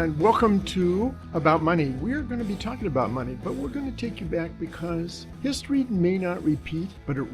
And welcome to About Money. We're going to be talking about money, but we're going to take you back because history may not repeat, but it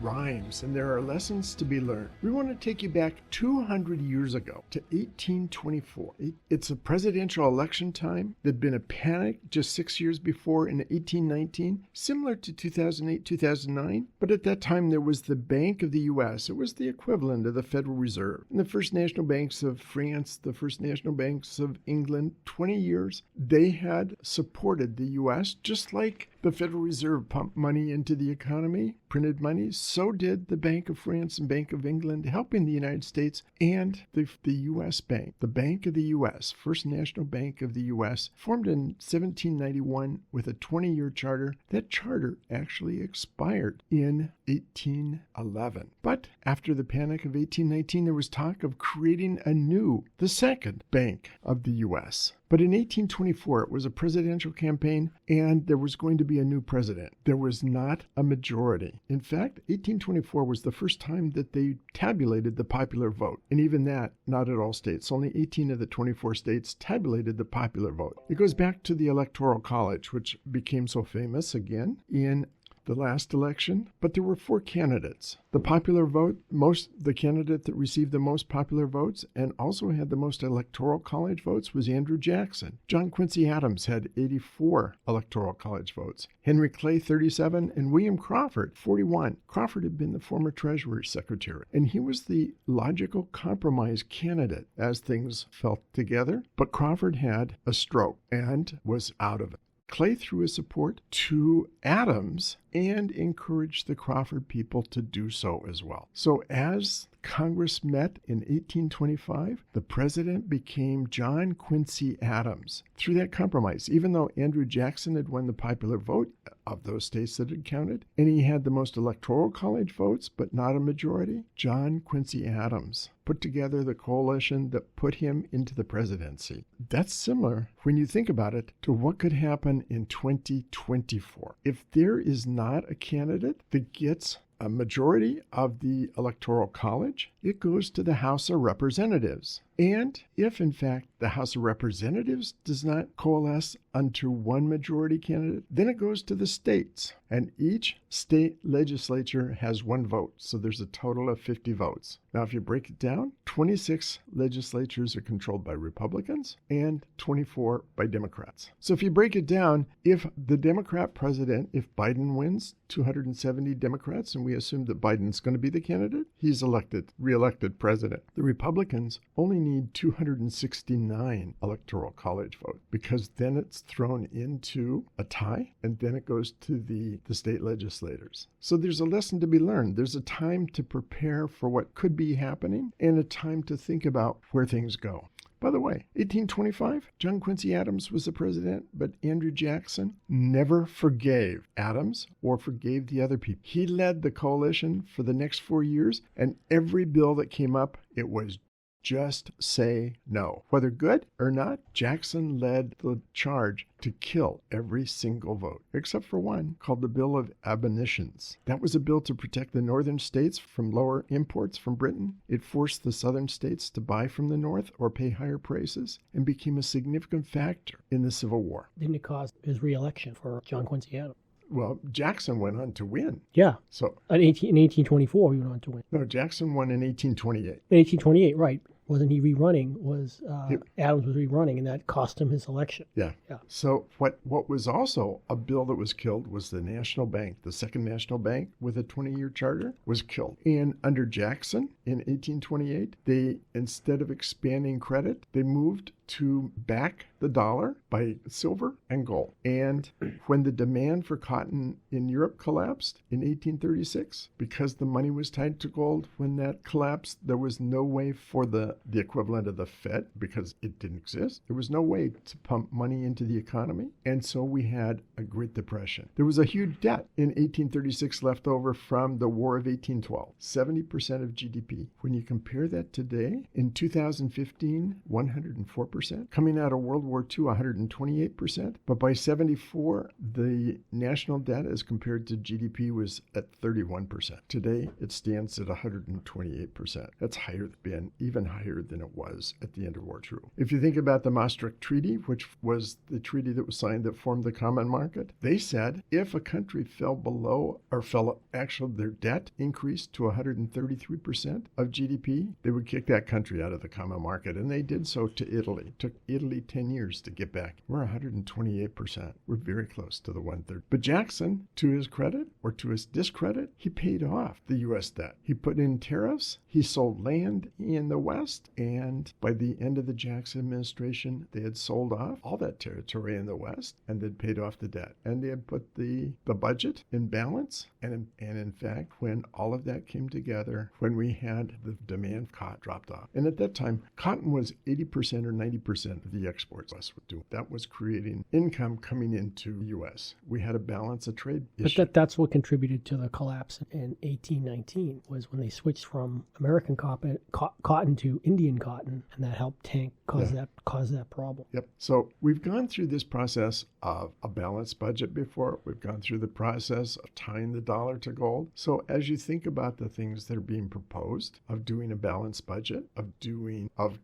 rhymes, and there are lessons to be learned. We want to take you back 200 years ago to 1824. It's a presidential election time. There'd been a panic just 6 years before in 1819, similar to 2008, 2009, but at that time there was the Bank of the U.S. It was the equivalent of the Federal Reserve. And the First National Banks of France, the First National Banks of England, 20 years, they had supported the U.S. just like the Federal Reserve pumped money into the economy, printed money. So did the Bank of France and Bank of England, helping the United States and the U.S. Bank. The Bank of the U.S., First National Bank of the U.S., formed in 1791 with a 20-year charter. That charter actually expired in 1811. But after the Panic of 1819, there was talk of creating the second Bank of the U.S. But in 1824, it was a presidential campaign, and there was going to be a new president. There was not a majority. In fact, 1824 was the first time that they tabulated the popular vote. And even that, not at all states. Only 18 of the 24 states tabulated the popular vote. It goes back to the Electoral College, which became so famous again in the last election, but there were 4 candidates. The popular vote, the candidate that received the most popular votes and also had the most electoral college votes was Andrew Jackson. John Quincy Adams had 84 electoral college votes. Henry Clay, 37, and William Crawford, 41. Crawford had been the former Treasury Secretary, and he was the logical compromise candidate as things fell together, but Crawford had a stroke and was out of it. Clay threw his support to Adams and encouraged the Crawford people to do so as well. So as Congress met in 1825, the president became John Quincy Adams through that compromise. Even though Andrew Jackson had won the popular vote of those states that had counted, and he had the most electoral college votes, but not a majority, John Quincy Adams put together the coalition that put him into the presidency. That's similar, when you think about it, to what could happen in 2024. If there is not a candidate that gets a majority of the Electoral College, it goes to the House of Representatives. And if, in fact, the House of Representatives does not coalesce unto one majority candidate, then it goes to the states. And each state legislature has 1 vote. So there's a total of 50 votes. Now, if you break it down, 26 legislatures are controlled by Republicans and 24 by Democrats. So if you break it down, if the Democrat president, if Biden wins 270 Democrats, and we assume that Biden's going to be the candidate, he's reelected president. The Republicans only need 269 electoral college votes, because then it's thrown into a tie, and then it goes to the state legislators. So there's a lesson to be learned. There's a time to prepare for what could be happening and a time to think about where things go. By the way, 1825, John Quincy Adams was the president, but Andrew Jackson never forgave Adams or forgave the other people. He led the coalition for the next 4 years, and every bill that came up, it was just say no. Whether good or not, Jackson led the charge to kill every single vote, except for one called the Bill of Abolitions. That was a bill to protect the northern states from lower imports from Britain. It forced the southern states to buy from the north or pay higher prices, and became a significant factor in the Civil War. Didn't it cause his re-election for John Quincy Adams? Well, Jackson went on to win. Yeah. So in 1824, he went on to win. No, Jackson won in 1828. In 1828, right. Wasn't he rerunning? Adams was rerunning, and that cost him his election. Yeah. So what was also a bill that was killed was the National Bank. The Second National Bank with a 20-year charter was killed. And under Jackson in 1828, they, instead of expanding credit, they moved to back the dollar by silver and gold. And when the demand for cotton in Europe collapsed in 1836, because the money was tied to gold, when that collapsed, there was no way for the equivalent of the Fed, because it didn't exist. There was no way to pump money into the economy. And so we had a Great Depression. There was a huge debt in 1836 left over from the War of 1812, 70% of GDP. When you compare that today, in 2015, 104%. Coming out of World War War II, 128%. But by 74, the national debt as compared to GDP was at 31%. Today, it stands at 128%. That's even higher than it was at the end of War II. If you think about the Maastricht Treaty, which was the treaty that was signed that formed the common market, they said if a country their debt increased to 133% of GDP, they would kick that country out of the common market. And they did so to Italy. It took Italy 10 years to get back. We're 128%. We're very close to the 1/3. But Jackson, to his credit or to his discredit, he paid off the U.S. debt. He put in tariffs. He sold land in the West. And by the end of the Jackson administration, they had sold off all that territory in the West and they'd paid off the debt. And they had put the budget in balance. And in fact, when all of that came together, when we had the demand for cotton dropped off. And at that time, cotton was 80% or 90% of the exports us would do. That was creating income coming into the U.S. We had a balance of trade issue. But that's what contributed to the collapse in 1819, was when they switched from American cotton to Indian cotton, and that helped cause that problem. Yep. So we've gone through this process of a balanced budget before. We've gone through the process of tying the dollar to gold. So as you think about the things that are being proposed of doing a balanced budget, of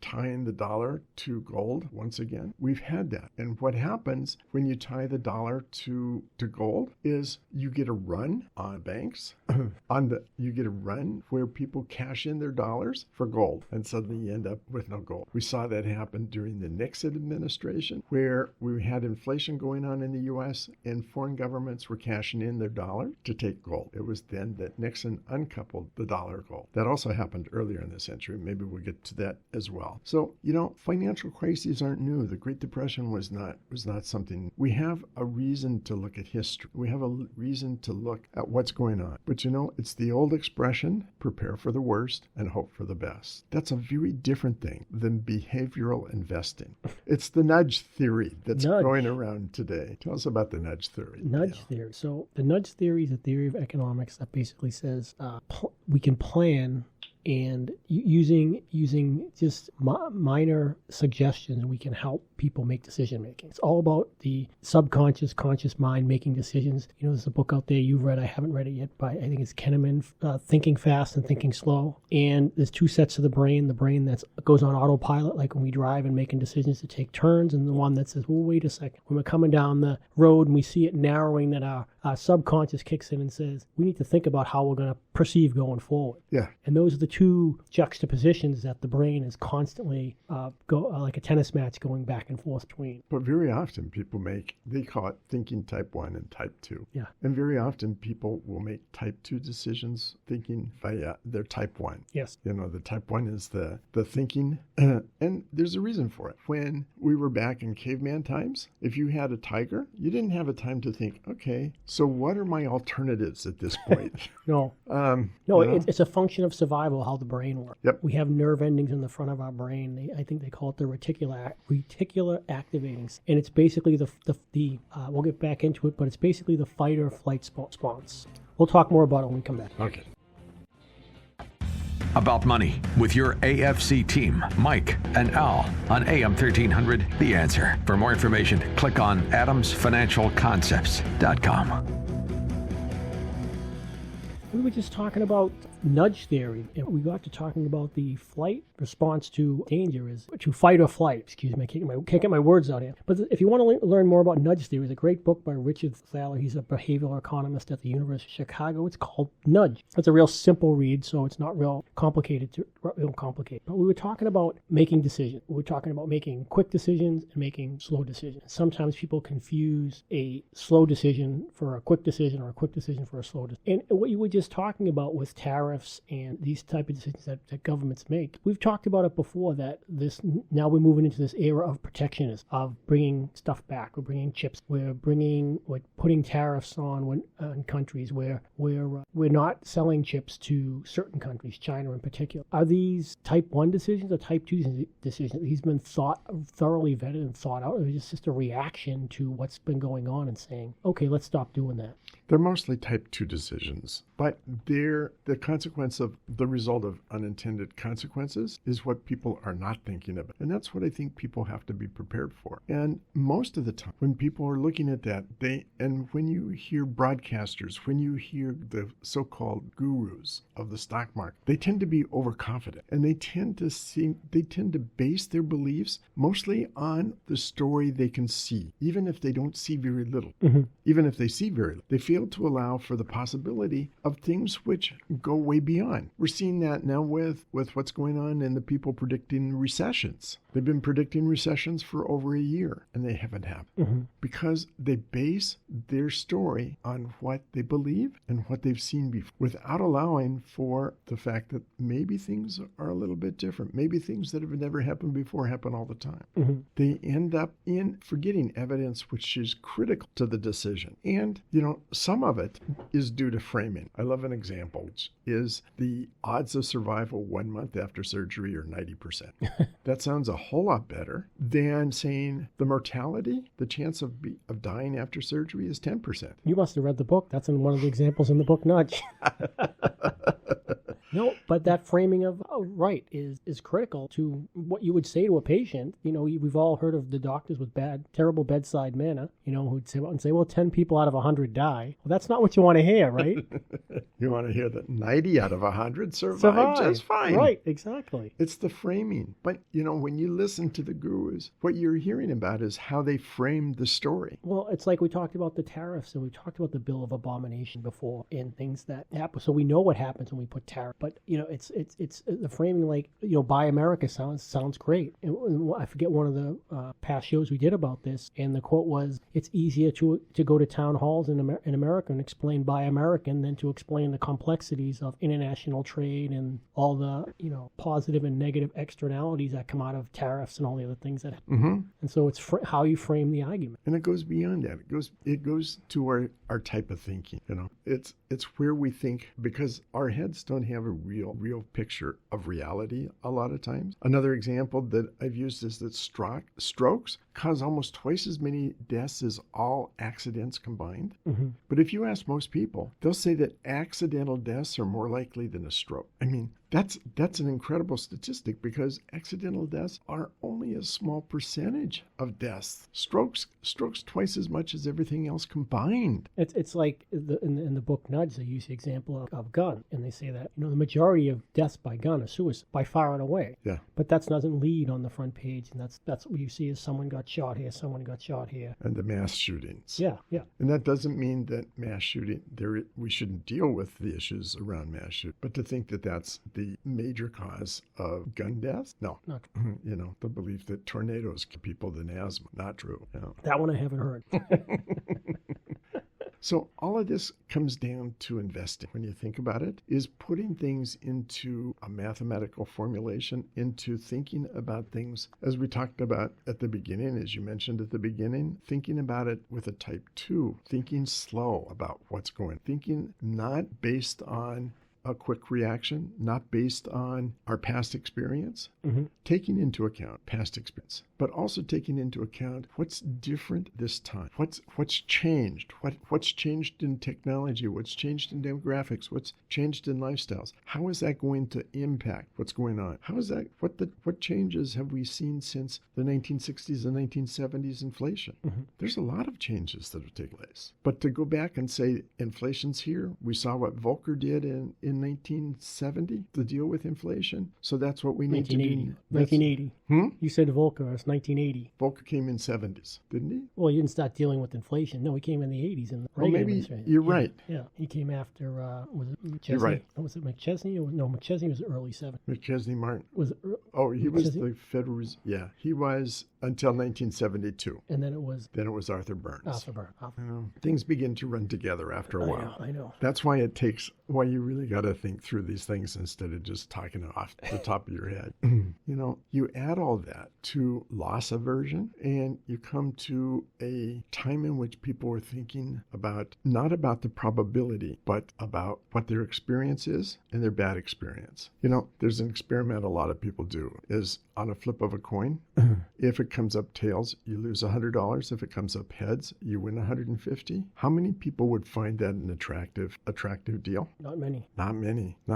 tying the dollar to gold, once again, we've had that. And what happens when you tie the dollar to gold is you get a run on banks, you get a run where people cash in their dollars for gold, and suddenly you end up with no gold. We saw that happen during the Nixon administration, where we had inflation going on in the U.S. and foreign governments were cashing in their dollar to take gold. It was then that Nixon uncoupled the dollar gold. That also happened earlier in the century. Maybe we'll get to that as well. So, financial crises aren't new. The Great Depression was not something. We have a reason to look at history. We have a reason to look at what's going on. But it's the old expression, prepare for the worst and hope for the best. That's a very different thing than behavioral investing. It's the nudge theory that's going around today. Tell us about the nudge theory. Nudge theory. So the nudge theory is a theory of economics that basically says we can plan, and using just minor suggestions, we can help people make decision making. It's all about the subconscious, conscious mind making decisions. There's a book out there you've read, I haven't read it yet, by I think it's Kahneman, Thinking Fast and Thinking Slow. And there's two sets of the brain that goes on autopilot, like when we drive and making decisions to take turns, and the one that says, well, wait a second, when we're coming down the road and we see it narrowing, that our subconscious kicks in and says, we need to think about how we're going to perceive going forward. Yeah. And those are the two juxtapositions that the brain is constantly like a tennis match going back and forth between. But very often people they call it thinking type 1 and type 2. Yeah. And very often people will make type 2 decisions thinking via their type 1. Yes. The type 1 is the thinking. And there's a reason for it. When we were back in caveman times, if you had a tiger, you didn't have a time to think, okay, so what are my alternatives at this point? No. It's a function of survival, how the brain works. Yep. We have nerve endings in the front of our brain. I think they call it the reticular activating. And it's basically we'll get back into it, but it's basically the fight or flight response. We'll talk more about it when we come back. Okay. About money with your AFC team, Mike and Al, on AM 1300, The Answer. For more information, click on adamsfinancialconcepts.com. We were just talking about nudge theory, and we got to talking about the flight response to danger is to fight or flight. Excuse me, I can't get my words out here. But if you want to learn more about nudge theory, there's a great book by Richard Thaler. He's a behavioral economist at the University of Chicago. It's called Nudge. It's a real simple read, so it's not real complicated. But we were talking about making decisions. We were talking about making quick decisions and making slow decisions. Sometimes people confuse a slow decision for a quick decision or a quick decision for a slow decision. And what you were just talking about with tariffs and these type of decisions that governments make, we've talked about it before, that now we're moving into this era of protectionism, of bringing stuff back. We're bringing chips. We're putting tariffs on countries where we're not selling chips to certain countries, China in particular. Are these type 1 decisions or type 2 decisions? These been thoroughly vetted and thought out, or is it just a reaction to what's been going on and saying, okay, let's stop doing that? They're mostly type 2 decisions, but the consequence of the result of unintended consequences is what people are not thinking about. And that's what I think people have to be prepared for. And most of the time, when people are looking at that, and when you hear broadcasters, when you hear the so-called gurus of the stock market, they tend to be overconfident, and they tend to base their beliefs mostly on the story they can see, even if they don't see very little. Even if they see very little, they fail to allow for the possibility of things which go way beyond. We're seeing that now with what's going on and the people predicting recessions. They've been predicting recessions for over a year, and they haven't happened because they base their story on what they believe and what they've seen before, without allowing for the fact that maybe things are a little bit different. Maybe things that have never happened before happen all the time. They end up in forgetting evidence which is critical to the decision. And, some of it is due to framing. I love an example, which is the odds of survival 1 month after surgery are 90%. That sounds a whole lot better than saying the mortality, the chance of dying after surgery is 10%. You must have read the book. That's in one of the examples in the book, Nudge. No, but that framing of right is critical to what you would say to a patient. We've all heard of the doctors with terrible bedside manner, who'd say, well, 10 people out of 100 die. Well, that's not what you want to hear, right? You want to hear that 90 out of 100 survive just fine. Right, exactly. It's the framing. But, when you listen to the gurus, what you're hearing about is how they frame the story. Well, it's like we talked about the tariffs, and we talked about the bill of abomination before, and things that happen. So we know what happens when we put tariffs. But it's the framing, like Buy America sounds great. And I forget one of the past shows we did about this, and the quote was, "It's easier to go to town halls in America and explain Buy American than to explain the complexities of international trade and all the positive and negative externalities that come out of tariffs and all the other things that happen." And so it's how you frame the argument. And it goes beyond that. It goes to our type of thinking. It's where we think, because our heads don't have a real picture of reality a lot of times. Another example that I've used is that strokes cause almost twice as many deaths as all accidents combined. But if you ask most people, they'll say that accidental deaths are more likely than a stroke. I mean, that's an incredible statistic, because accidental deaths are only a small percentage of deaths. Strokes twice as much as everything else combined. It's like in the book Nudge, they use the example of gun, and they say that the majority of deaths by gun are suicide by far and away. Yeah. But that doesn't lead on the front page, and that's what you see is someone got shot here, someone got shot here. And the mass shootings. Yeah. And that doesn't mean that mass shooting we shouldn't deal with the issues around mass shooting, but to think that that's the major cause of gun deaths? No. Not true. The belief that tornadoes kill people than asthma. Not true. That one I haven't heard. So all of this comes down to investing. When you think about it, is putting things into a mathematical formulation, into thinking about things, as we talked about at the beginning, as you mentioned at the beginning, thinking about it with a type 2, thinking slow about what's going on, thinking not based on a quick reaction, not based on our past experience, taking into account past experience, but also taking into account what's different this time, what's changed, what's changed in technology, what's changed in demographics, what's changed in lifestyles. How is that going to impact what's going on? How is that? What changes have we seen since the 1960s and 1970s inflation? There's a lot of changes that have taken place. But to go back and say inflation's here, we saw what Volcker did in 1970 to deal with inflation. So that's what we need to do. 1980. You said Volcker, it's 1980. Volcker came in 70s, didn't he? Well, he didn't start dealing with inflation. No, he came in the 80s. Maybe you're right. Yeah, he came after, was it McChesney? You're right. Was it McChesney? No, McChesney was early 70s. McChesney Martin. Was it? He was the Federal Reserve. Yeah, he was until 1972. And then it was Arthur Burns. Arthur Burns. Things begin to run together after a while. I know. That's why you really got to think through these things instead of just talking off the top of your head. You add all that to loss aversion, and you come to a time in which people are thinking about, not about the probability, but about what their experience is and their bad experience. There's an experiment a lot of people do is on a flip of a coin. If it comes up tails, you lose $100. If it comes up heads, you win $150. How many people would find that an attractive deal? Not many. Not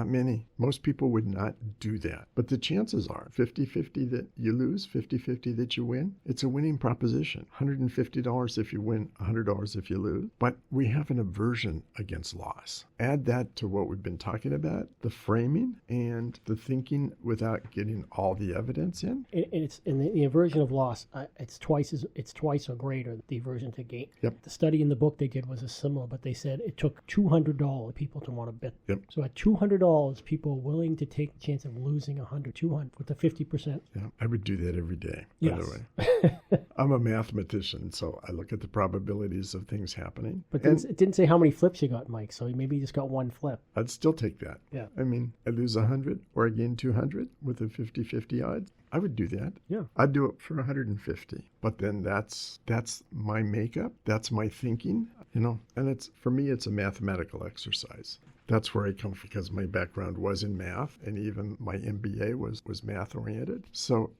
many. Most people would not do that. But the chances are 50-50 that you lose, 50-50 that you win. It's a winning proposition. $150 if you win, $100 if you lose. But we have an aversion against loss. Add that to what we've been talking about, the framing and the thinking without getting all the evidence in. And the aversion of loss. It's twice or greater the aversion to gain. Yep. The study in the book they did was a similar, but they said it took $200 people to want to bet. Yep. So at $200, people are willing to take the chance of losing 200 with the 50%. Yeah, I would do that every day, by Yes. the way. I'm a mathematician, so I look at the probabilities of things happening. But and it didn't say how many flips you got, Mike. So maybe you just got one flip. I'd still take that. Yeah. I mean, I lose 100 or I gain 200 with a 50-50 odds. I would do that. Yeah. I'd do it for 150. But then that's my makeup. That's my thinking, and for me, it's a mathematical exercise. That's where I come from because my background was in math and even my MBA was math oriented. So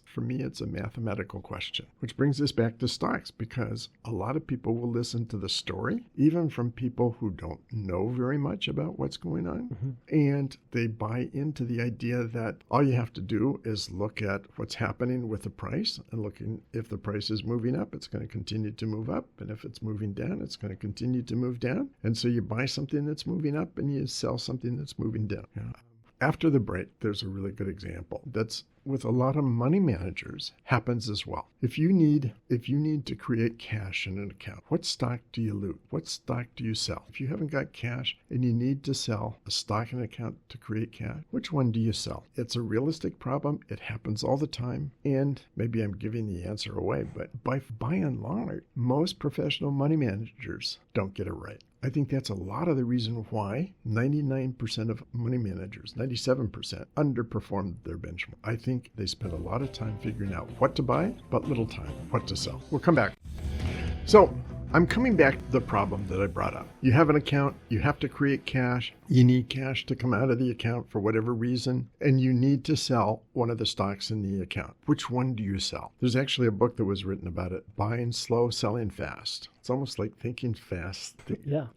for me, it's a mathematical question, which brings us back to stocks because a lot of people will listen to the story, even from people who don't know very much about what's going on. Mm-hmm. And they buy into the idea that all you have to do is look at what's happening with the price and looking if the price is moving up, it's going to continue to move up. And if it's moving down, it's going to continue to move down. And so you buy something that's moving up and you sell something that's moving down. Yeah. After the break, there's a really good example that's with a lot of money managers happens as well. If you need to create cash in an account, what stock do you loot? What stock do you sell? If you haven't got cash and you need to sell a stock in an account to create cash, which one do you sell? It's a realistic problem. It happens all the time. And maybe I'm giving the answer away, but by and large, most professional money managers don't get it right. I think that's a lot of the reason why 99% of money managers, 97%, underperformed their benchmark. I think they spend a lot of time figuring out what to buy, but little time what to sell. We'll come back. So I'm coming back to the problem that I brought up. You have an account, you have to create cash, you need cash to come out of the account for whatever reason, and you need to sell one of the stocks in the account. Which one do you sell? There's actually a book that was written about it, Buying Slow, Selling Fast. It's almost like thinking fast,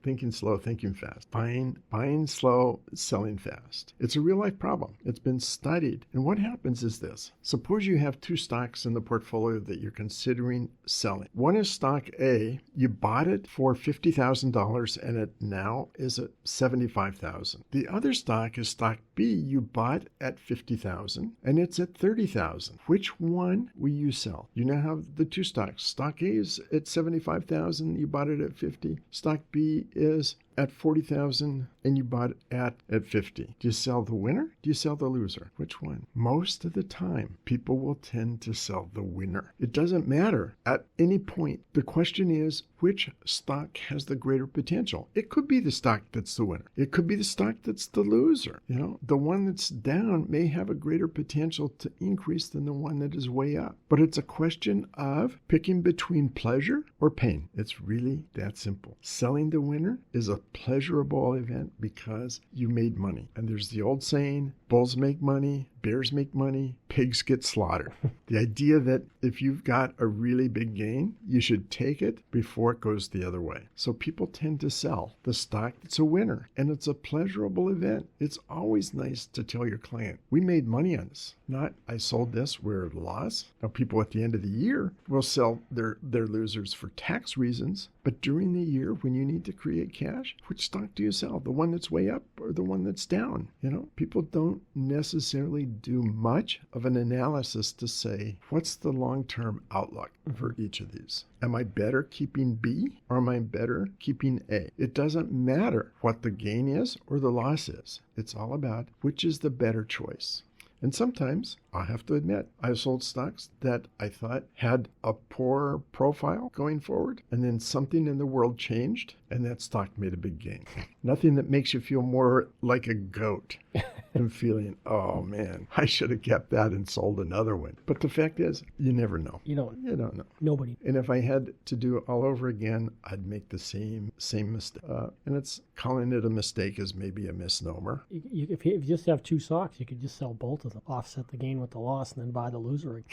thinking slow, thinking fast. Buying slow, selling fast. It's a real life problem. It's been studied. And what happens is this. Suppose you have two stocks in the portfolio that you're considering selling. One is stock A. You bought it for $50,000 and it now is at $75,000. The other stock is stock B. You bought at $50,000 and it's at $30,000. Which one will you sell? You now have the two stocks. Stock A is at $75,000. You bought it at 50. Stock B is at 40,000 and you bought it at 50. Do you sell the winner? Do you sell the loser? Which one? Most of the time, people will tend to sell the winner. It doesn't matter at any point. The question is, which stock has the greater potential? It could be the stock that's the winner. It could be the stock that's the loser. The one that's down may have a greater potential to increase than the one that is way up. But it's a question of picking between pleasure or pain. It's really that simple. Selling the winner is a pleasurable event because you made money. And there's the old saying, bulls make money, bears make money, pigs get slaughtered. The idea that if you've got a really big gain, you should take it before it goes the other way. So people tend to sell the stock that's a winner, and it's a pleasurable event. It's always nice to tell your client, we made money on this. Not, I sold this, we're at a loss. Now, people at the end of the year will sell their losers for tax reasons, but during the year when you need to create cash, which stock do you sell? The one that's way up or the one that's down? People don't necessarily do much of an analysis to say, what's the long-term outlook for each of these? Am I better keeping B or am I better keeping A? It doesn't matter what the gain is or the loss is. It's all about which is the better choice. And sometimes, I have to admit, I've sold stocks that I thought had a poor profile going forward, and then something in the world changed, and that stock made a big gain. Nothing that makes you feel more like a goat than feeling, oh man, I should have kept that and sold another one. But the fact is, you never know. You don't know. Nobody. And if I had to do it all over again, I'd make the same mistake. And it's calling it a mistake is maybe a misnomer. If you just have two stocks, you could just sell both of them, offset the gain with at the loss and then buy the loser.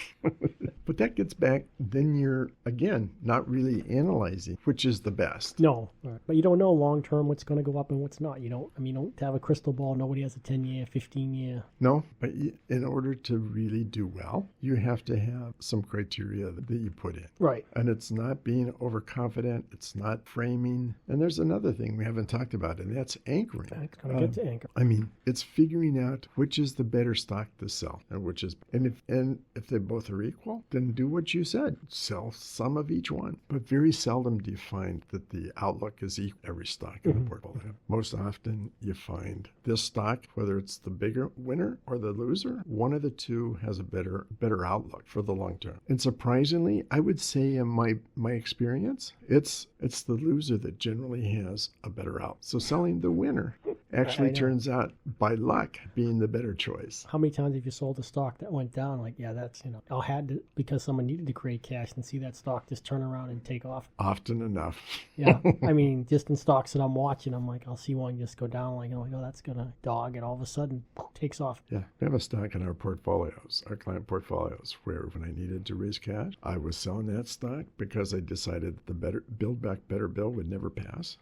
But that gets back, then you're, again, not really analyzing which is the best. No, but you don't know long term what's going to go up and what's not. You don't have a crystal ball. Nobody has a 10-year, 15-year. No, but in order to really do well, you have to have some criteria that you put in. Right. And it's not being overconfident. It's not framing. And there's another thing we haven't talked about, and that's anchoring. It's going to get to anchor. I mean, it's figuring out which is the better stock to sell and if they both are equal, then do what you said. Sell some of each one. But very seldom do you find that the outlook is equal every stock in the portfolio. Most often you find this stock, whether it's the bigger winner or the loser, one of the two has a better outlook for the long term. And surprisingly, I would say in my experience, it's the loser that generally has a better outlook. So selling the winner actually turns out by luck being the better choice. How many times have you sold a stock that went down? Like, yeah, that's, I had to, because someone needed to create cash and see that stock just turn around and take off. Often enough. Yeah. I mean, just in stocks that I'm watching, I'm like, I'll see one just go down, like, oh, that's going to dog, and all of a sudden, takes off. Yeah. We have a stock in our portfolios, our client portfolios, where when I needed to raise cash, I was selling that stock because I decided the Build Back Better bill would never pass.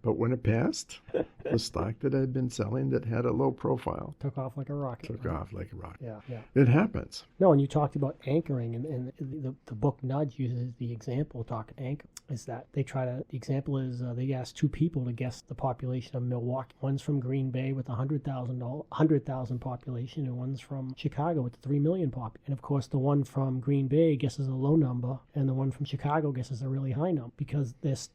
But when it passed, the stock that I'd been selling that had a low profile took off like a rocket. Yeah. Yeah. It happens. No, and you talked about anchoring, and the book Nudge uses the example of talking anchor. Is that the example is they asked two people to guess the population of Milwaukee. One's from Green Bay with 100,000 population, and one's from Chicago with 3 million population. And of course, the one from Green Bay guesses a low number, and the one from Chicago guesses a really high number, because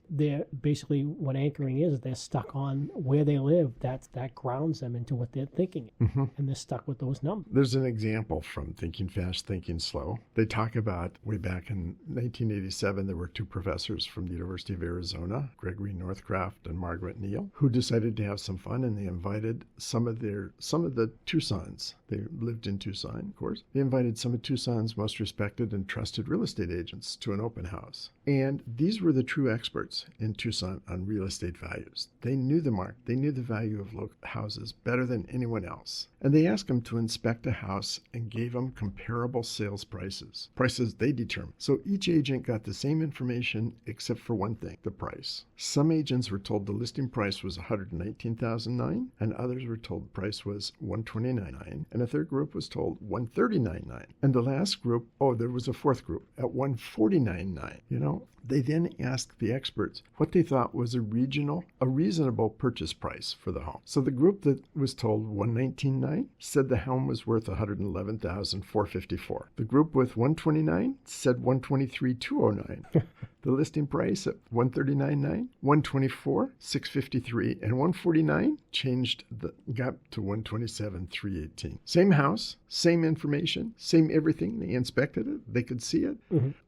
they're basically what anchoring is. They're stuck on where they live. That grounds them into what they're thinking, and they're stuck with those numbers. There's an example from Thinking Fast, Thinking Slow. They talk about way back in 1987, there were two professors from the University of Arizona, Gregory Northcraft and Margaret Neal, who decided to have some fun, and they invited some of the Tucson's. They lived in Tucson, of course. They invited some of Tucson's most respected and trusted real estate agents to an open house. And these were the true experts in Tucson on real estate values. They knew the market. They knew the value of local houses better than anyone else. And they asked them to inspect a house and gave them comparable sales prices they determined. So each agent got the same information except for one thing, the price. Some agents were told the listing price was $119,900, and others were told the price was $129,900, and a third group was told $139,900. And the last group, there was a fourth group at $149,900. They then asked the experts what they thought was a reasonable purchase price for the home. So the group that was told $119,900 said the home was worth $111,454. The group with $129,000 said $123,209. The listing price at $139,900, $124,653, and $149,000 changed the gap to $127,318. Same house, same information, same everything. They inspected it, they could see it,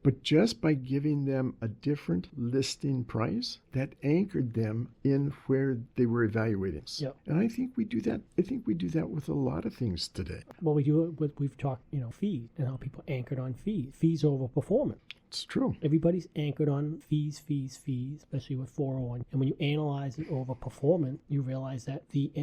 but just by giving them a different listing price, that anchored them in where they were evaluating. Yep. And I think we do that. I think we do that with a lot of things today. Well, we do it with, we've talked, fees, and how people anchored on fees over performance. It's true. Everybody's anchored on fees, especially with 401. And when you analyze it over performance, you realize that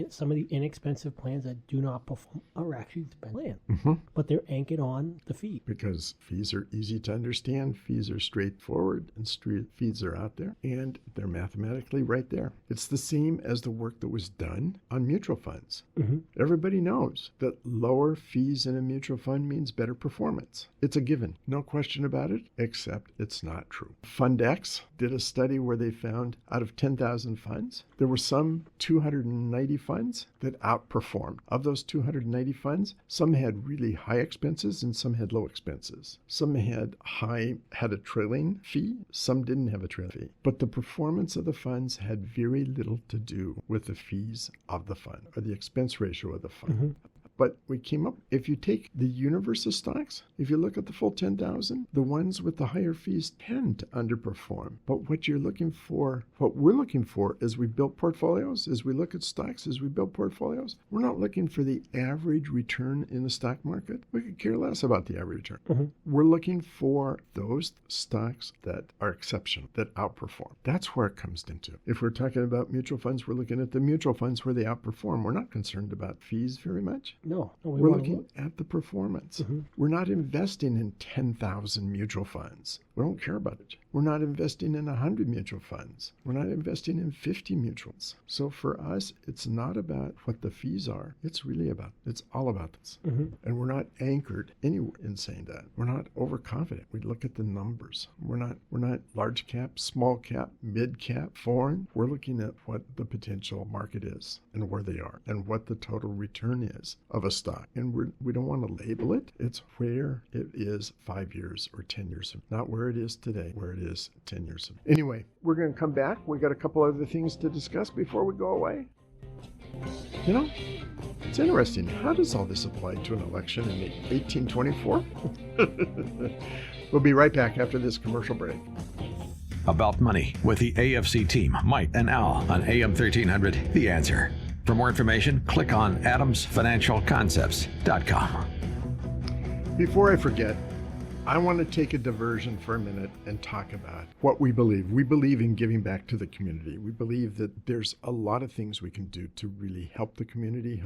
some of the inexpensive plans that do not perform are actually expensive plans. But they're anchored on the fee. Because fees are easy to understand, fees are straightforward, and fees are out there, and they're mathematically right there. It's the same as the work that was done on mutual funds. Everybody knows that lower fees in a mutual fund means better performance. It's a given. No question about it, except it's not true. FundX did a study where they found out of 10,000 funds, there were some 290 funds that outperformed. Of those 290 funds, some had really high expenses and some had low expenses. Some had a trailing fee, some didn't have a trailing fee. But the performance of the funds had very little to do with the fees of the fund or the expense ratio of the fund. But we came up, if you take the universe of stocks, if you look at the full 10,000, the ones with the higher fees tend to underperform. But what we're looking for as we build portfolios, as we look at stocks, as we build portfolios, we're not looking for the average return in the stock market. We could care less about the average return. We're looking for those stocks that are exceptional, that outperform. That's where it comes into. If we're talking about mutual funds, we're looking at the mutual funds where they outperform. We're not concerned about fees very much. No, we We're want to looking at the performance. We're not investing in 10,000 mutual funds. We don't care about it. We're not investing in 100 mutual funds. We're not investing in 50 mutuals. So for us, it's not about what the fees are. It's all about this. And we're not anchored anywhere in saying that. We're not overconfident. We look at the numbers. We're not large cap, small cap, mid cap, foreign. We're looking at what the potential market is and where they are and what the total return is of a stock. And we don't want to label it. It's where it is 5 years or 10 years from, not where it is today, where it is 10 years from. Anyway, we're going to come back. We got a couple other things to discuss before we go away. You know, it's interesting. How does all this apply to an election in 1824? We'll be right back after this commercial break. About money with the AFC team, Mike and Al on AM 1300, The Answer. For more information, click on adamsfinancialconcepts.com. Before I forget, I want to take a diversion for a minute and talk about what we believe. We believe in giving back to the community. We believe that there's a lot of things we can do to really help the community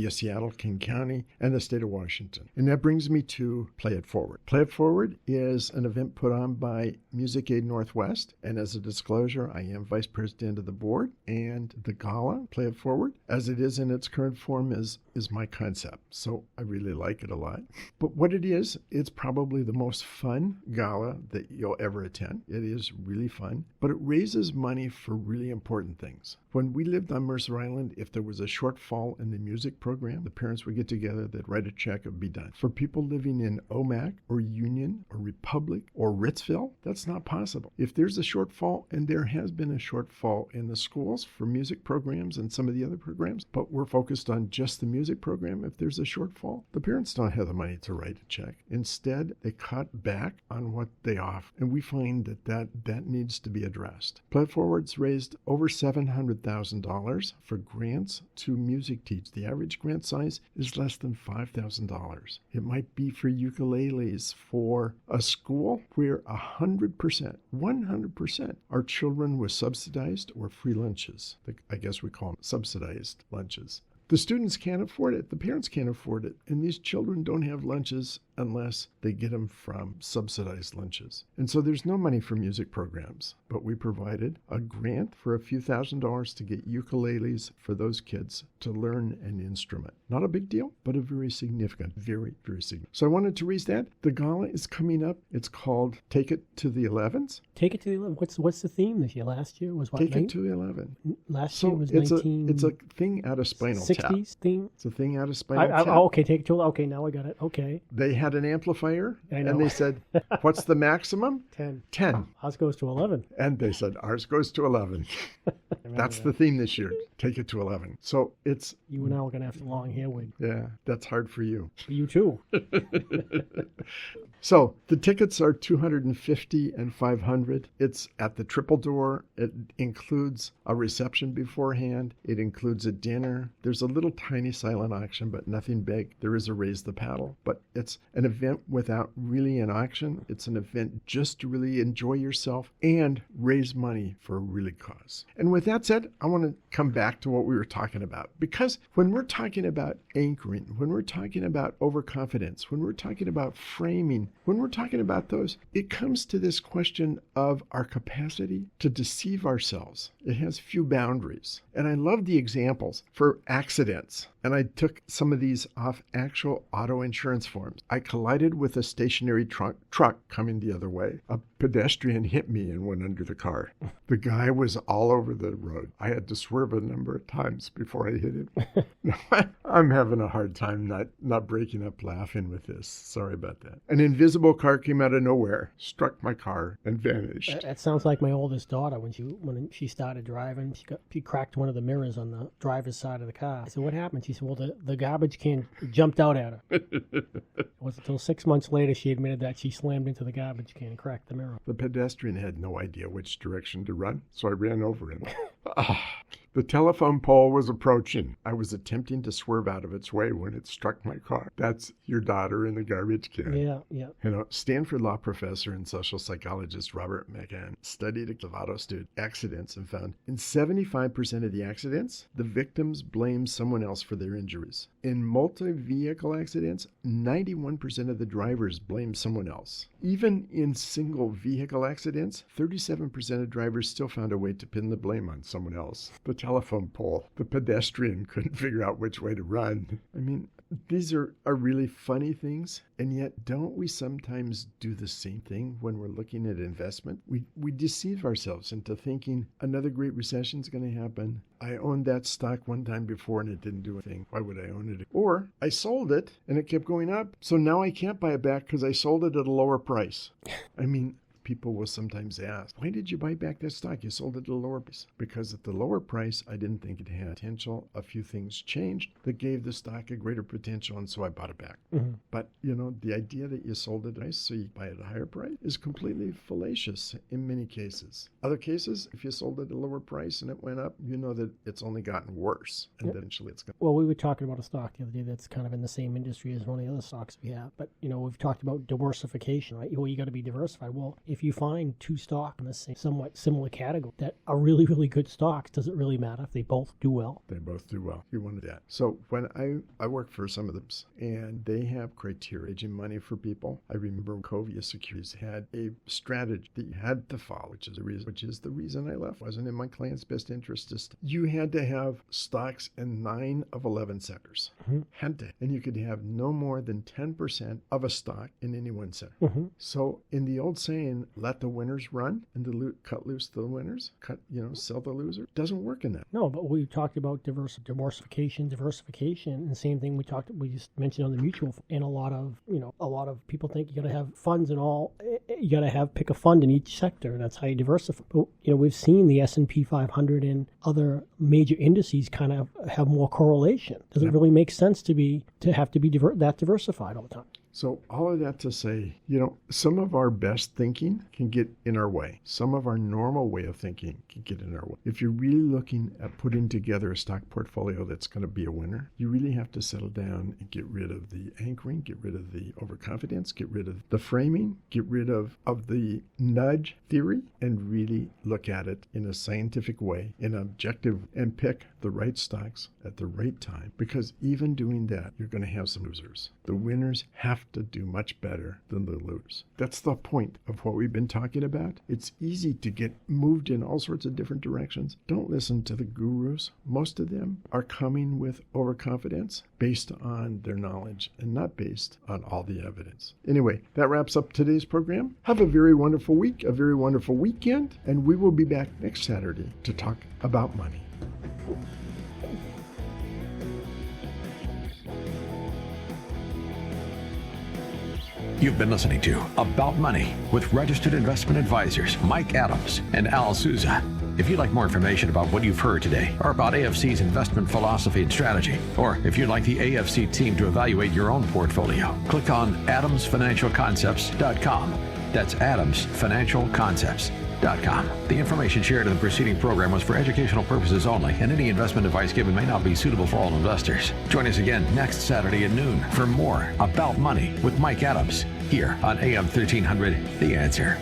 of Seattle, King County, and the state of Washington. And that brings me to Play It Forward. Play It Forward is an event put on by Music Aid Northwest. And as a disclosure, I am vice president of the board, and the gala, Play It Forward, as it is in its current form, is my concept. So I really like it a lot. But what it is, it's probably the most fun gala that you'll ever attend. It is really fun, but it raises money for really important things. When we lived on Mercer Island, if there was a shortfall in the music program, the parents would get together, they'd write a check, it would be done. For people living in Omak or Union or Republic or Ritzville, that's not possible. If there's a shortfall, and there has been a shortfall in the schools for music programs and some of the other programs, but we're focused on just the music program, if there's a shortfall, the parents don't have the money to write a check. Instead, they cut back on what they offer, and we find that needs to be addressed. Play It Forward's raised over $700,000 for grants to music teach. The average grant size is less than $5,000. It might be for ukuleles for a school where 100% are children with subsidized or free lunches. I guess we call them subsidized lunches. The students can't afford it. The parents can't afford it. And these children don't have lunches unless they get them from subsidized lunches. And so there's no money for music programs. But we provided a grant for a few $1,000s to get ukuleles for those kids to learn an instrument. Not a big deal, but a very significant, very, very significant. So I wanted to raise that. The gala is coming up. It's called Take It to the 11s. Take It to the 11. What's the theme this year? Last year was what? Take It to the 11. Last year was it's 19... It's a thing out of Spinal Tap. 60s theme? It's a thing out of Spinal Tap. Okay, Take It to... Okay, now I got it. Okay. They had an amplifier, I know. and they said, what's the maximum? 10. 10. Ours goes to 11. And they said, ours goes to 11. That's the theme this year. Take it to 11. So it's... You and I are going to have the long hair wig. Yeah, that's hard for you. For you too. So the tickets are $250 and $500. It's at the Triple Door. It includes a reception beforehand. It includes a dinner. There's a little tiny silent auction, but nothing big. There is a Raise the Paddle, but it's an event without really an auction. It's an event just to really enjoy yourself and raise money for a really cause. And with that said, I want to come back to what we were talking about, because when we're talking about anchoring, when we're talking about overconfidence, when we're talking about framing, when we're talking about those, it comes to this question of our capacity to deceive ourselves. It has few boundaries. And I love the examples for accidents. And I took some of these off actual auto insurance forms. I collided with a stationary truck coming the other way. A pedestrian hit me and went under the car. The guy was all over the road. I had to swerve a number of times before I hit him. I'm having a hard time not breaking up laughing with this. Sorry about that. An invisible car came out of nowhere, struck my car, and vanished. That sounds like my oldest daughter when she started driving. She cracked one of the mirrors on the driver's side of the car. I said, "What happened?" She said, "Well, the garbage can jumped out at her." It wasn't until 6 months later she admitted that she slammed into the garbage can and cracked the mirror. The pedestrian had no idea which direction to run, so I ran over him. The telephone pole was approaching. I was attempting to swerve out of its way when it struck my car. That's your daughter in the garbage can. Yeah, yeah. You know, Stanford law professor and social psychologist Robert McCann studied auto accidents and found in 75% of the accidents, the victims blamed someone else for their injuries. In multi-vehicle accidents, 91% of the drivers blamed someone else. Even in single vehicle accidents, 37% of drivers still found a way to pin the blame on someone else. The telephone pole, the pedestrian couldn't figure out which way to run. I mean, these are really funny things, and yet don't we sometimes do the same thing when we're looking at investment? We deceive ourselves into thinking another great recession is going to happen. I owned that stock one time before and it didn't do anything. Why would I own it? Or I sold it and it kept going up, so now I can't buy it back because I sold it at a lower price. I mean, people will sometimes ask, why did you buy back that stock? You sold it at a lower price. Because at the lower price, I didn't think it had potential. A few things changed that gave the stock a greater potential, and so I bought it back. Mm-hmm. But, you know, the idea that you sold it nice so you buy it at a higher price is completely fallacious in many cases. Other cases, if you sold it at a lower price and it went up, you know that it's only gotten worse. And eventually it's going to... Well, we were talking about a stock the other day that's kind of in the same industry as one of the other stocks we have. But, you know, we've talked about diversification, right? Well, you got to be diversified. Well, if you find two stocks in the same, somewhat similar category that are really, really good stocks, does it really matter if they both do well? They both do well. You wanted that. So when I work for some of them, and they have criteria raising money for people. I remember Covia Securities had a strategy that you had to follow, which is the reason I left. It wasn't in my client's best interest. You had to have stocks in 9 of 11 sectors. Mm-hmm. Had to. And you could have no more than 10% of a stock in any one sector. Mm-hmm. So in the old saying, let the winners run and cut loose the winners, sell the loser, doesn't work in that. No, but we talked about diversification, and the same thing we just mentioned on the mutual fund. And a lot of people think you got to have funds and all. You got to pick a fund in each sector, and that's how you diversify. But, we've seen the S&P 500 and other major indices kind of have more correlation. Does it really make sense to have to be that diversified all the time? So all of that to say, some of our best thinking can get in our way. Some of our normal way of thinking can get in our way. If you're really looking at putting together a stock portfolio that's going to be a winner, you really have to settle down and get rid of the anchoring, get rid of the overconfidence, get rid of the framing, get rid of the nudge theory, and really look at it in a scientific way, in an objective, and pick the right stocks at the right time. Because even doing that, you're going to have some losers. The winners have to do much better than the losers. That's the point of what we've been talking about. It's easy to get moved in all sorts of different directions. Don't listen to the gurus. Most of them are coming with overconfidence based on their knowledge and not based on all the evidence. Anyway, that wraps up today's program. Have a very wonderful week, a very wonderful weekend, and we will be back next Saturday to talk about money. You've been listening to About Money with registered investment advisors Mike Adams and Al Souza. If you'd like more information about what you've heard today or about AFC's investment philosophy and strategy, or if you'd like the AFC team to evaluate your own portfolio, click on adamsfinancialconcepts.com. That's adamsfinancialconcepts.com. The information shared in the preceding program was for educational purposes only, and any investment advice given may not be suitable for all investors. Join us again next Saturday at noon for more About Money with Mike Adams here on AM 1300, The Answer.